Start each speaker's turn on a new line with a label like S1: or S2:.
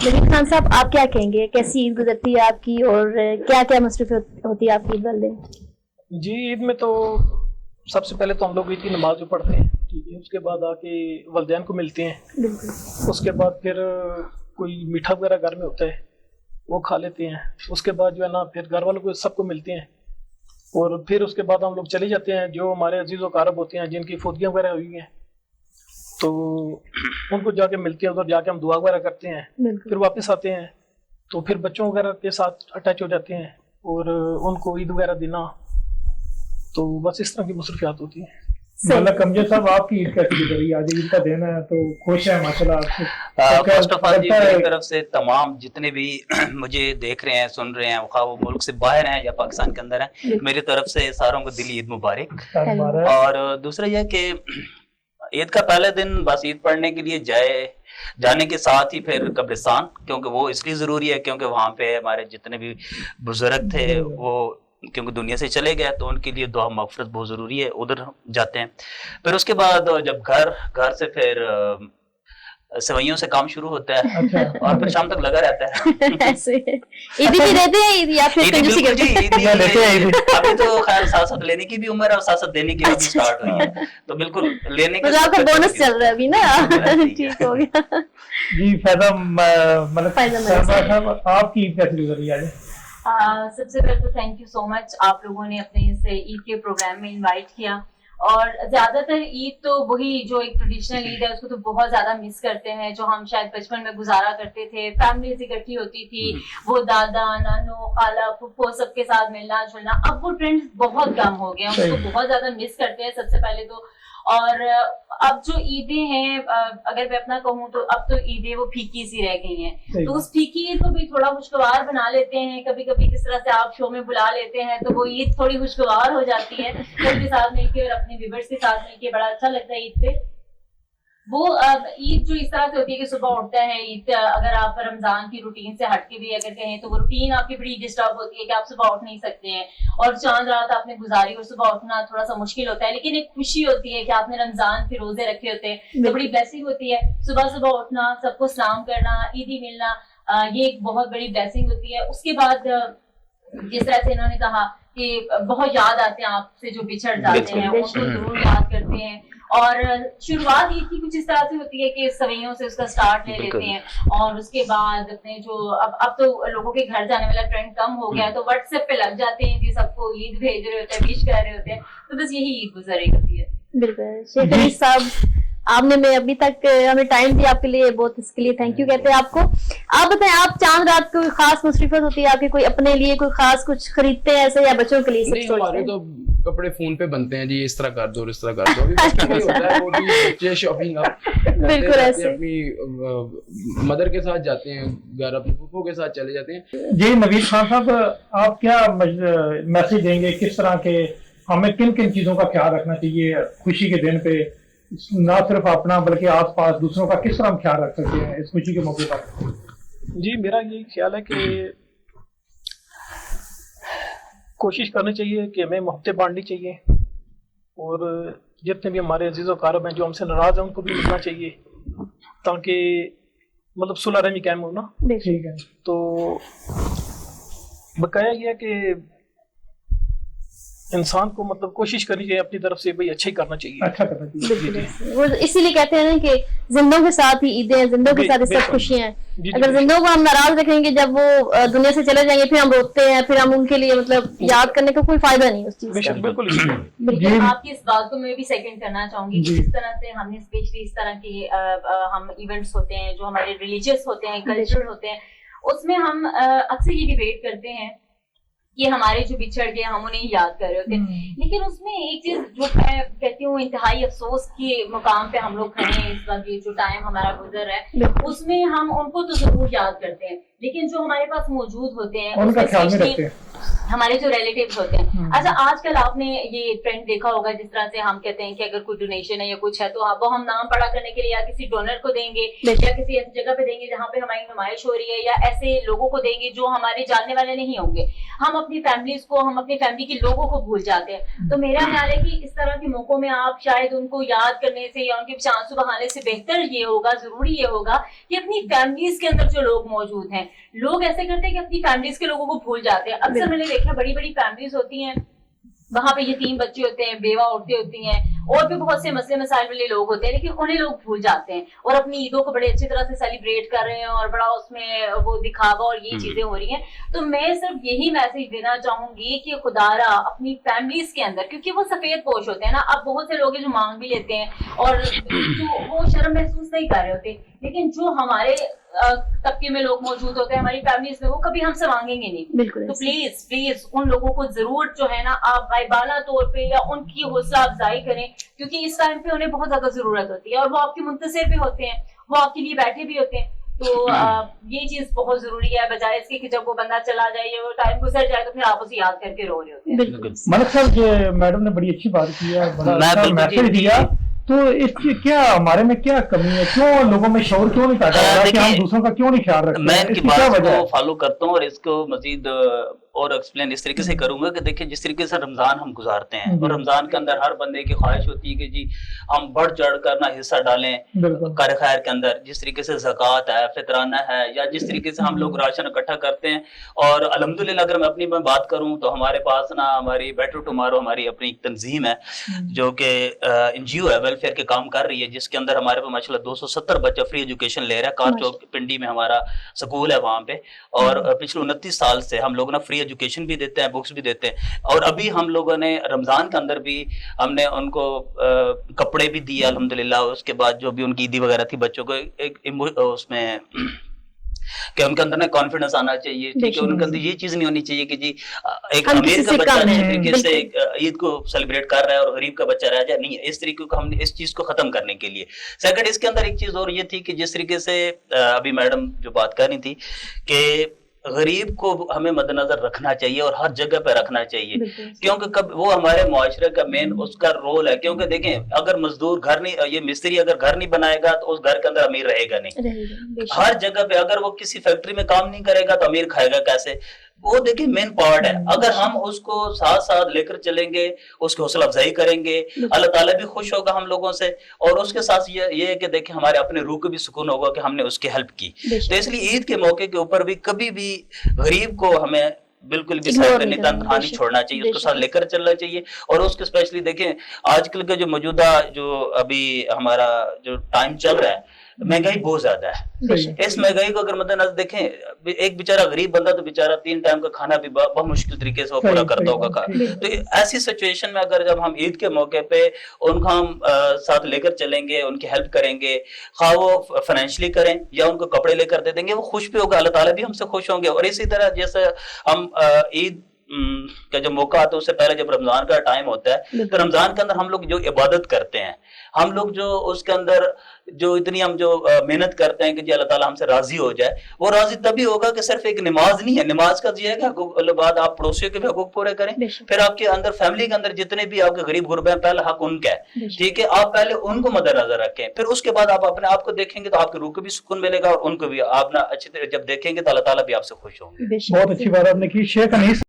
S1: नवीद खान साहब, आप क्या कहेंगे, कैसी ईद गुजरती है आपकी और क्या क्या मसरूफियत होती है आपकी ईद वाले दिन?
S2: जी, ईद में तो सबसे पहले तो हम लोग ईद की नमाज जो पढ़ते हैं, ठीक है, उसके बाद आके वलदैन को मिलते हैं,
S1: बिल्कुल।
S2: उसके बाद फिर कोई मीठा वगैरह घर में होता है वो खा लेते हैं, उसके बाद जो है ना फिर घर वालों को सबको मिलते हैं, और फिर उसके बाद हम लोग चले जाते हैं जो हमारे अजीज़ व कारब होते हैं जिनकी फौतियाँ वगैरह हुई हैं तो उनको जाके मिलते हैं, उधर जाके हम दुआ वगैरह करते हैं, फिर वापस आते हैं तो फिर बच्चों वगैरह के साथ अटैच हो जाते हैं और उनको ईद वगैरह देना, तो बस इस तरह की मसरूफियात होती हैं।
S3: मतलब कमजोर साहब, आपकी ईद कैसी गुजरी? आज ईद का दिन है तो खुश है माशाल्लाह आपसे।
S4: फर्स्ट ऑफ ऑल जी मेरी तरफ से तमाम जितने भी मुझे देख रहे हैं सुन रहे हैं, वो मुल्क से बाहर हैं या पाकिस्तान के अंदर हैं, मेरी तरफ से सारों को दिली ईद मुबारक। और दूसरा यह कि ईद का पहले दिन बस ईद पढ़ने के लिए जाने के साथ ही फिर कब्रिस्तान, क्योंकि वो इसलिए जरूरी है क्योंकि वहाँ पे हमारे जितने भी बुजुर्ग थे वो क्योंकि दुनिया से चले गए तो उनके लिए दुआ मगफिरत बहुत जरूरी है, उधर जाते हैं। फिर उसके बाद जब घर से फिर सेवइयों से काम शुरू होता है और फिर शाम तक लगा रहता है।
S1: ऐसे ईदी भी देते हैं या फिर कंजूसी करते हैं?
S4: अभी तो खैर साथ साथ लेने की भी उम्र है और साथ साथ देने की भी स्टार्ट हुई है, तो बिल्कुल लेने के
S1: आपका बोनस चल रहा है अभी ना। ठीक हो गया
S3: जी। फैज़ा, मतलब आपकी ईद कैसी गुजरी आज?
S5: सबसे पहले तो थैंक यू सो मच, आप लोगों ने अपने इस ईद के प्रोग्राम में इनवाइट किया। और ज्यादातर ईद तो वही जो एक ट्रेडिशनल ईद है उसको तो बहुत ज्यादा मिस करते हैं, जो हम शायद बचपन में गुजारा करते थे, फैमिलीज इकट्ठी होती थी, वो दादा नानो खाला फुफ्फो सबके साथ मिलना जुलना, अब वो ट्रेंड बहुत कम हो गया, उसको बहुत ज्यादा मिस करते हैं सबसे पहले तो। और अब जो ईदें हैं, अगर मैं अपना कहूँ तो अब तो ईदें वो फीकी सी रह गई हैं, तो उस फीकी ईद को भी थोड़ा खुशगवार बना लेते हैं। कभी कभी जिस तरह से आप शो में बुला लेते हैं तो वो ईद थोड़ी खुशगवार हो जाती है, सबके साथ मिलके और अपने व्यूअर्स के साथ मिलके बड़ा अच्छा लगता है ईद पे। वो ईद जो इस तरह से होती है कि सुबह उठता है, ईद अगर आप रमजान की रूटीन से हटके भी अगर कहें तो वो रूटीन आपकी बड़ी डिस्टर्ब होती है कि आप सुबह उठ नहीं सकते हैं और चांद रात आपने गुजारी और सुबह उठना थोड़ा सा मुश्किल होता है, लेकिन एक खुशी होती है कि आपने रमजान के रोजे रखे होते हैं तो बड़ी ब्लेसिंग होती है। सुबह सुबह उठना, सबको सलाम करना, ईदी मिलना, ये एक बहुत बड़ी ब्लेसिंग होती है। उसके बाद जिस तरह से इन्होंने कहा कि बहुत याद आते हैं आपसे जो बिछड़ जाते हैं, उनको जरूर याद करते हैं। और शुरुआत ईद की कुछ इस तरह से होती है कि सवैयों से उसका स्टार्ट ले लेते हैं और उसके बाद अपने जो अब तो लोगों के घर जाने वाला ट्रेंड कम हो गया है तो व्हाट्सएप पे लग जाते हैं कि सबको ईद भेज रहे होते हैं, विश कर रहे होते हैं, तो बस यही ईद गुजर रही होती है।
S1: बिल्कुल। शेख अली साहब, आपने मैं अभी तक हमें टाइम दिया आपके लिए, बहुत इसके लिए थैंक यू कहते हैं आपको। आप बताएं, आप चांद रात कोई खास मसरूफियत होती है आपकी, कोई अपने लिए कोई खास कुछ खरीदते हैं ऐसे या बच्चों के लिए?
S6: नहीं, हमारे तो कपड़े फोन पे बनते हैं जी, इस तरह कर दो इस तरह कर दो, अभी होता है वो भी बच्चे शॉपिंग
S1: बिल्कुल ऐसे
S6: अपनी मदर के साथ जाते हैं घर, अपने फूफो के साथ चले जाते हैं।
S3: जी नवीद खान साहब, आप क्या मैसेज देंगे, किस तरह के हमें किन किन चीजों का ख्याल रखना चाहिए खुशी के दिन पे, ना सिर्फ अपना बल्कि आस पास दूसरों का किस तरह हम ख्याल रख सकते हैं इस खुशी के मौके पर?
S2: जी, मेरा यही ख्याल है कि कोशिश करनी चाहिए कि हमें मोहब्बतें बांटनी चाहिए और जितने भी हमारे अजीज़ व कारब हैं जो हमसे नाराज हैं उनको भी मिलना चाहिए ताकि मतलब सुलह रहमी कायम हो ना।
S3: ठीक है।
S2: तो बकाया ये है कि इंसान को मतलब कोशिश करनी चाहिए अपनी तरफ से भाई अच्छा ही करना चाहिए,
S3: अच्छा करना चाहिए।
S1: वो इसीलिए कहते हैं ना कि जिंदों के साथ ही ईदें हैं, जिंदों के साथ सब खुशियां हैं। अगर जिंदों को हम नाराज रखेंगे, जब वो दुनिया से चले जाएंगे, फिर हम रोते हैं, फिर हम उनके लिए मतलब याद करने का कोई फायदा नहीं उस चीज का।
S2: बिल्कुल।
S5: आपकी इस बात को मैं भी सेकंड करना चाहूंगी। जिस तरह से हमने स्पेशली इस तरह के हम इवेंट्स होते हैं जो हमारे रिलीजियस होते हैं, कल्चरल होते हैं, उसमें हम अक्सर ये डिबेट करते हैं कि हमारे जो बिछड़ गए हम उन्हें याद कर रहे होते हैं, लेकिन उसमें एक चीज जो मैं कहती हूँ इंतहाई अफसोस के मुकाम पे हम लोग खड़े हैं इस वक्त, जो टाइम हमारा गुजर रहा है उसमें हम उनको तो जरूर याद करते हैं, लेकिन जो हमारे पास मौजूद होते हैं
S3: उनका ख्याल नहीं रखते।
S5: हमारे जो रिलेटिव्स होते हैं। अच्छा, आजकल आपने ये ट्रेंड देखा होगा, जिस तरह से हम कहते हैं कि अगर कोई डोनेशन है या कुछ है तो वो हम नाम पढ़ा करने के लिए या किसी डोनर को देंगे या किसी ऐसी जगह पे देंगे जहाँ पे हमारी नुमाइश हो रही है, या ऐसे लोगों को देंगे जो हमारे जानने वाले नहीं होंगे। हम अपनी फैमिलीज को, हम अपनी फैमिली के लोगों को भूल जाते हैं। तो मेरा ख्याल है कि इस तरह के मौकों में आप शायद उनको याद करने से या उनके पीछे आंसू बहाने से बेहतर ये होगा, जरूरी ये होगा कि अपनी फैमिलीज के अंदर जो लोग मौजूद हैं, लोग ऐसे करते हैं कि अपनी फैमिलीज के लोगों को भूल जाते हैं। अक्सर मैंने देखा बड़ी बड़ी फैमिलीज होती हैं, वहां पे यतीम बच्चे होते हैं, बेवा औरतें होती हैं, और भी बहुत से मसले मसाइल वाले लोग होते हैं, लेकिन उन्हें लोग भूल जाते हैं और अपनी ईदों को बड़े अच्छी तरह से सेलिब्रेट कर रहे हैं और बड़ा उसमें वो दिखावा और ये चीजें हो रही हैं। तो मैं सिर्फ यही मैसेज देना चाहूंगी कि खुदारा अपनी फैमिलीज के अंदर, क्योंकि वो सफेद पोश होते हैं ना, अब बहुत से लोग हैं जो मांग भी लेते हैं और जो वो शर्म महसूस नहीं कर रहे होते, लेकिन जो हमारे तबके में लोग मौजूद होते हैं, हमारी फैमिलीज में, वो कभी हमसे मांगेंगे नहीं।
S1: बिल्कुल।
S5: तो प्लीज प्लीज उन लोगों को जरूर जो है ना आप गायबाना तौर पे या उनकी हौसला अफजाई करें, क्योंकि इस टाइम पे उन्हें बहुत ज्यादा जरूरत होती है और वो आपके मुंतसिर भी होते हैं, वो आपके लिए बैठे भी होते हैं। तो ये चीज बहुत जरूरी है, बजाय इसके कि जब वो बंदा चला जाए या वो टाइम गुजर जाए तो फिर आप उसे याद करके रो रहे होते हैं।
S1: बिल्कुल।
S3: मलिक साहब, ये मैडम ने बड़ी अच्छी बात की है, बड़ा
S4: मैं
S3: अच्छा
S4: बिल्कुल
S3: मैसेज
S4: जी-
S3: दिया। तो इसकी क्या हमारे में क्या कमी है, क्यों लोगों में शौर क्यों नहीं पैदा हो रहा कि हम
S4: देखिए,
S3: दूसरों का क्यों नहीं ख्याल रखते
S4: मैं
S3: हैं?
S4: इनकी
S3: इसकी क्या
S4: बात
S3: वजह है?
S4: को फॉलो करता हूँ और इसको मजीद और एक्सप्लेन इस तरीके से करूंगा कि देखिए, जिस तरीके से रमजान हम गुजारते हैं और रमजान के अंदर हर बंदे की ख्वाहिश होती है कि जी हम बढ़ चढ़ कर ना हिस्सा डालें
S3: बिल्कुल।
S4: कर खैर के अंदर, जिस तरीके से ज़कात है, फितराना है, या जिस तरीके से हम लोग राशन इकट्ठा करते हैं। और अल्हम्दुलिल्लाह अगर मैं अपनी बात करूं तो हमारे पास ना हमारी बेटर टुमारो हमारी अपनी एक तंजीम है जो कि NGO है, वेलफेयर के काम कर रही है, जिसके अंदर हमारे पास माशाल्लाह 270 बच्चा फ्री एजुकेशन ले रहा है। कार चौक पिंडी में हमारा स्कूल है वहाँ पे, और पिछले 29 साल से हम लोग ना फ्री एजुकेशन भी देते हैं, बुक्स भी देते हैं। और अभी हम लोगों ने रमजान के अंदर भी हमने उनको कपड़े भी दिए अल्हम्दुलिल्लाह। उसके बाद जो भी उनकी ईदी वगैरह थी, बच्चों को एक उसमें कि उनके अंदर ना कॉन्फिडेंस आना चाहिए, ठीक है, उनके अंदर ये चीज नहीं होनी चाहिए कि जी एक
S1: हम
S4: अमीर
S1: किसी
S4: का
S1: से
S4: बच्चा
S1: कम
S4: अच्छे
S1: हैं,
S4: तरीके से ईद को सेलिब्रेट कर रहा है और गरीब का बच्चा रह जाए, नहीं है। इस तरीके को हमने इस चीज को खत्म करने के लिए सेकंड इसके अंदर एक चीज और ये थी कि जिस तरीके से अभी मैडम जो बात कर रही थी कि गरीब को हमें मद्देनजर रखना चाहिए और हर जगह पे रखना चाहिए, क्योंकि कब वो हमारे मुआशरे का मेन उसका रोल है। क्योंकि देखें, अगर मजदूर घर नहीं, ये मिस्त्री अगर घर नहीं बनाएगा तो उस घर के अंदर अमीर रहेगा नहीं। हर जगह पे अगर वो किसी फैक्ट्री में काम नहीं करेगा तो अमीर खाएगा कैसे? वो देखिए मेन पार्ट है। अगर हम उसको साथ साथ लेकर चलेंगे, उसकी हौसला अफजाई करेंगे, अल्लाह ताला भी खुश होगा हम लोगों से, और उसके साथ ये है कि देखिए हमारे अपने रूह को भी सुकून होगा कि हमने उसकी हेल्प की। तो इसलिए ईद के मौके के ऊपर भी कभी भी गरीब को हमें बिल्कुल भी साइड पे नहीं छोड़ना चाहिए, उसको साथ लेकर चलना चाहिए। और उसके स्पेशली देखें आजकल का जो मौजूदा जो अभी हमारा जो टाइम चल रहा है, महंगाई बहुत ज्यादा है। इस महंगाई को अगर मद्देनजर देखें, एक बेचारा गरीब बंदा तो बेचारा 3 टाइम का खाना भी बहुत मुश्किल तरीके से वो पूरा करता होगा। तो ऐसी सिचुएशन में अगर जब हम ईद के मौके पे उनको हम साथ लेकर चलेंगे, उनकी हेल्प करेंगे, खा वो फाइनेंशियली करें या उनको कपड़े लेकर दे देंगे, वो खुश भी होगा, अल्लाह ताला भी हमसे खुश होंगे। और इसी तरह जैसे हम ईद का जब मौका आता है उससे पहले जब रमजान का टाइम होता है, तो रमजान के अंदर हम लोग जो इबादत करते हैं, हम लोग जो उसके अंदर जो इतनी हम जो मेहनत करते हैं कि जी अल्लाह ताला हमसे राजी हो जाए, वो राजी तभी होगा कि सिर्फ एक नमाज नहीं है। नमाज का ये है कि हकूक बाद आप पड़ोसियों के भी हकूक पूरे करें, फिर आपके अंदर फैमिली के अंदर जितने भी आपके गरीब गुरबे हैं, पहला हक उनका है, ठीक है। आप पहले उनको मद्देनजर रखें, फिर उसके बाद आप अपने आप को देखेंगे तो आपकी रूह को भी सुकून मिलेगा और उनको भी आप ना अच्छी तरह जब देखेंगे तो अल्लाह ताला भी आपसे खुश होंगे।
S3: बहुत अच्छी बात आपने की शेख अनीस।